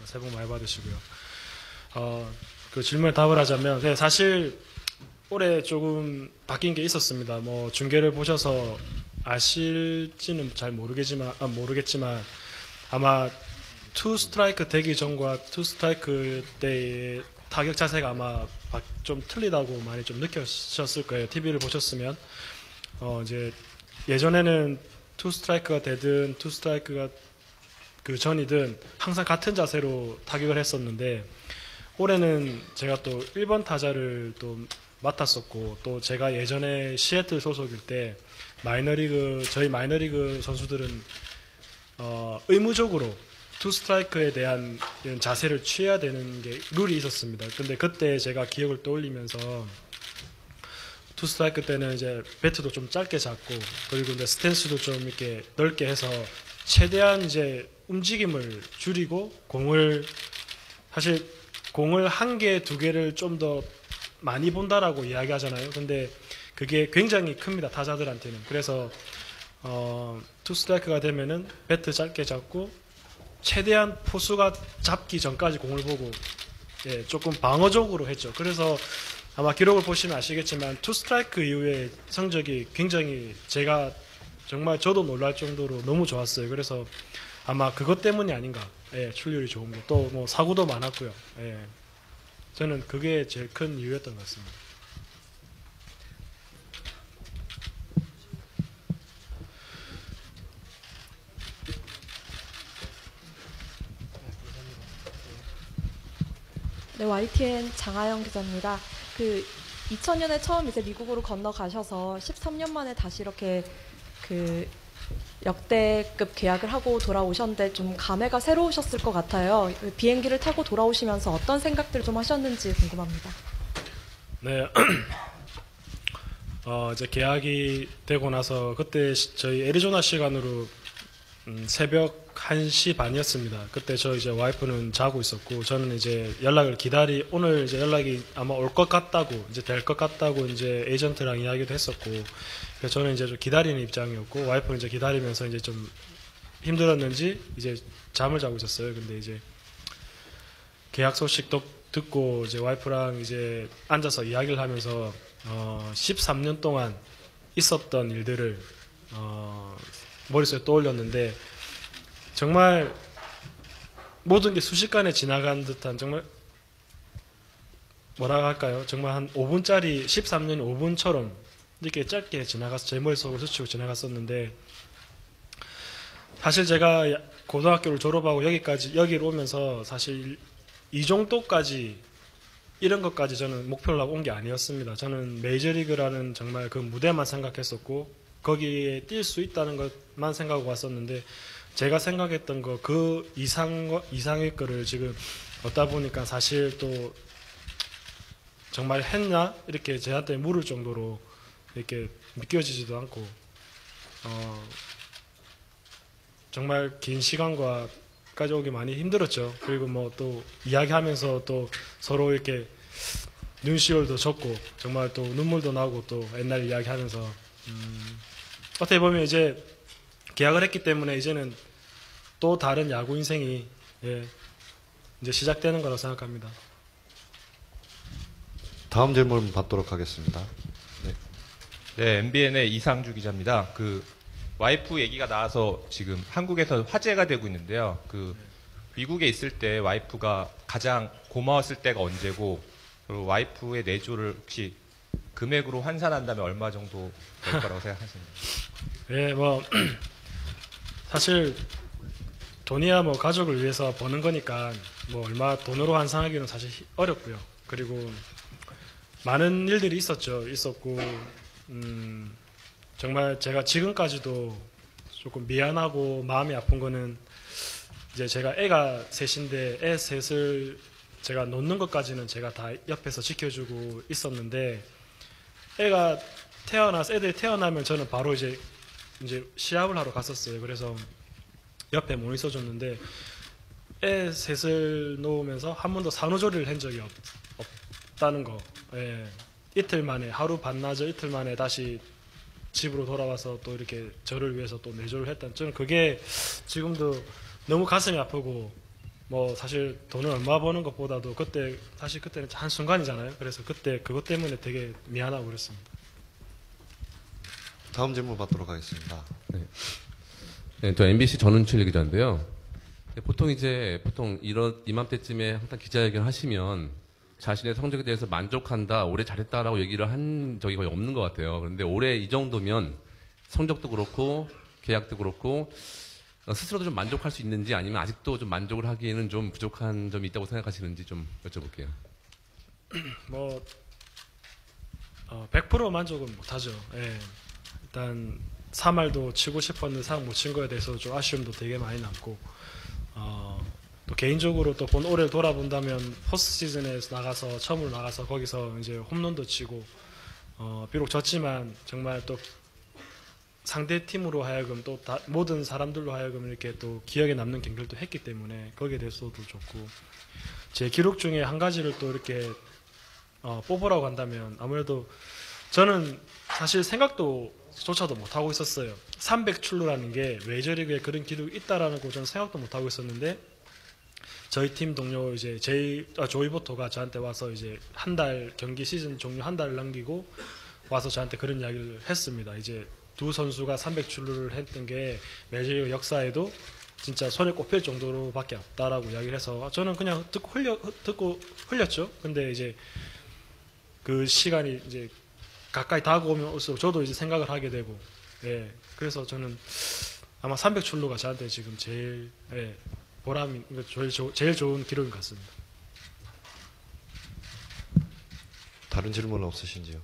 새해 복 많이 받으시고요. 그 질문에 답을 하자면, 네, 사실 올해 조금 바뀐 게 있었습니다. 뭐 중계를 보셔서 아실지는 잘 모르겠지만 아마 투 스트라이크 되기 전과 투 스트라이크 때의 타격 자세가 아마 좀 틀리다고 많이 좀 느끼셨을 거예요. TV를 보셨으면 이제 예전에는 투 스트라이크가 되든 투 스트라이크가 그 전이든 항상 같은 자세로 타격을 했었는데, 올해는 제가 또 1번 타자를 또 맡았었고, 또 제가 예전에 시애틀 소속일 때 저희 마이너리그 선수들은 의무적으로 투 스트라이크에 대한 이런 자세를 취해야 되는 게 룰이 있었습니다. 근데 그때 제가 기억을 떠올리면서 투 스트라이크 때는 이제 배트도 좀 짧게 잡고, 그리고 이제 스탠스도 좀 이렇게 넓게 해서 최대한 이제 움직임을 줄이고, 사실 공을 한 개, 두 개를 좀 더 많이 본다라고 이야기하잖아요. 근데 그게 굉장히 큽니다, 타자들한테는. 그래서 투 스트라이크가 되면은 배트 짧게 잡고 최대한 포수가 잡기 전까지 공을 보고, 예, 조금 방어적으로 했죠. 그래서 아마 기록을 보시면 아시겠지만 투 스트라이크 이후에 성적이 굉장히 정말 저도 놀랄 정도로 너무 좋았어요. 그래서 아마 그것 때문이 아닌가. 예, 출률이 좋은 거. 또 뭐 사구도 많았고요. 예, 저는 그게 제일 큰 이유였던 것 같습니다. 네, YTN 장하영 기자입니다. 2000년에 처음 이제 미국으로 건너가셔서 13년 만에 다시 이렇게 역대급 계약을 하고 돌아오셨는데 좀 감회가 새로우셨을 것 같아요. 비행기를 타고 돌아오시면서 어떤 생각들 좀 하셨는지 궁금합니다. 네, 이제 계약이 되고 나서 그때 저희 애리조나 시간으로 새벽 1시 반이었습니다. 그때 저 이제 와이프는 자고 있었고, 저는 이제 오늘 이제 연락이 아마 올 것 같다고, 이제 될 것 같다고 이제 에이전트랑 이야기도 했었고, 그래서 저는 이제 좀 기다리는 입장이었고, 와이프는 이제 기다리면서 이제 좀 힘들었는지 이제 잠을 자고 있었어요. 근데 이제 계약 소식도 듣고 이제 와이프랑 이제 앉아서 이야기를 하면서 13년 동안 있었던 일들을 머릿속에 떠올렸는데, 정말 모든 게 순식간에 지나간 듯한, 정말 뭐라 할까요? 정말 한 5분짜리 13년 5분처럼 이렇게 짧게 지나가서 제 머릿속을 스치고 지나갔었는데, 사실 제가 고등학교를 졸업하고 여기로 오면서 사실 이 정도까지, 이런 것까지 저는 목표를 하고 온 게 아니었습니다. 저는 메이저리그라는 정말 그 무대만 생각했었고, 거기에 뛸 수 있다는 것만 생각하고 왔었는데, 제가 생각했던 거 그 이상의 거를 지금 얻다 보니까 사실 또 정말 했나? 이렇게 저한테 물을 정도로 이렇게 믿겨지지도 않고, 정말 긴 시간까지 오기 많이 힘들었죠. 그리고 뭐 또 이야기하면서 또 서로 이렇게 눈시울도 젖고, 정말 또 눈물도 나고, 또 옛날 이야기하면서, 어떻게 보면 이제 계약을 했기 때문에 이제는 또 다른 야구 인생이, 예, 이제 시작되는 거라고 생각합니다. 다음 질문 받도록 하겠습니다. 네, MBN의 이상주 기자입니다. 와이프 얘기가 나와서 지금 한국에서 화제가 되고 있는데요. 미국에 있을 때 와이프가 가장 고마웠을 때가 언제고, 그리고 와이프의 내조를 혹시 금액으로 환산한다면 얼마 정도 될 거라고 생각하십니까? 예, 뭐 사실 돈이야 뭐 가족을 위해서 버는 거니까 뭐 얼마 돈으로 환산하기는 사실 어렵고요. 그리고 많은 일들이 있었고, 정말 제가 지금까지도 조금 미안하고 마음이 아픈 거는, 이제 제가 애가 셋인데 애 셋을 제가 놓는 것까지는 제가 다 옆에서 지켜주고 있었는데, 애들이 태어나면 저는 바로 이제 시합을 하러 갔었어요. 그래서 옆에 못 있어줬는데, 애 셋을 놓으면서 한 번도 산후조리를 한 적이 없다는 거. 예. 하루 반나절 이틀 만에 다시 집으로 돌아와서 또 이렇게 저를 위해서 또 내조를 했던, 저는 그게 지금도 너무 가슴이 아프고, 뭐 사실 돈을 얼마 버는 것보다도 그때 사실 그때는 한 순간이잖아요. 그래서 그때 그것 때문에 되게 미안하고 그랬습니다. 다음 질문 받도록 하겠습니다. 네, 저 MBC 전은철 기자인데요. 네, 보통 이런 이맘때쯤에 항상 기자회견 하시면 자신의 성적에 대해서 만족한다, 올해 잘했다라고 얘기를 한 적이 거의 없는 것 같아요. 그런데 올해 이 정도면 성적도 그렇고 계약도 그렇고 스스로도 좀 만족할 수 있는지 아니면 아직도 좀 만족을 하기에는 좀 부족한 점이 있다고 생각하시는지 좀 여쭤볼게요. 뭐 100% 만족은 못하죠. 예. 일단 3할도 치고 싶었는데 상 못 친 거에 대해서 좀 아쉬움도 되게 많이 남고 또 개인적으로 또 올해 돌아본다면 포스트 시즌에 나가서 처음으로 나가서 거기서 이제 홈런도 치고 비록 졌지만 정말 또 상대 팀으로 하여금 또 모든 사람들로 하여금 이렇게 또 기억에 남는 경기를 했기 때문에 거기에 대해서도 좋고 제 기록 중에 한 가지를 또 이렇게 뽑으라고 한다면 아무래도 저는 사실 생각조차도 못 하고 있었어요. 300 출루라는 게 메이저리그에 그런 기록이 있다라는 거 저는 생각도 못 하고 있었는데 저희 팀 동료 이제 조이 보토가 저한테 와서 이제 한 달 경기 시즌 종료 한 달 남기고 와서 저한테 그런 이야기를 했습니다. 이제 두 선수가 300 출루를 했던 게 메이저리그 역사에도 진짜 손에 꼽힐 정도로밖에 없다라고 이야기를 해서 저는 그냥 듣고 흘렸죠. 근데 이제 그 시간이 이제 가까이 다가오면 올수록 저도 이제 생각을 하게 되고, 예. 그래서 저는 아마 300 출루가 저한테 지금 제일 보람이 제일 좋은 기록인 것 같습니다. 다른 질문 없으신지요?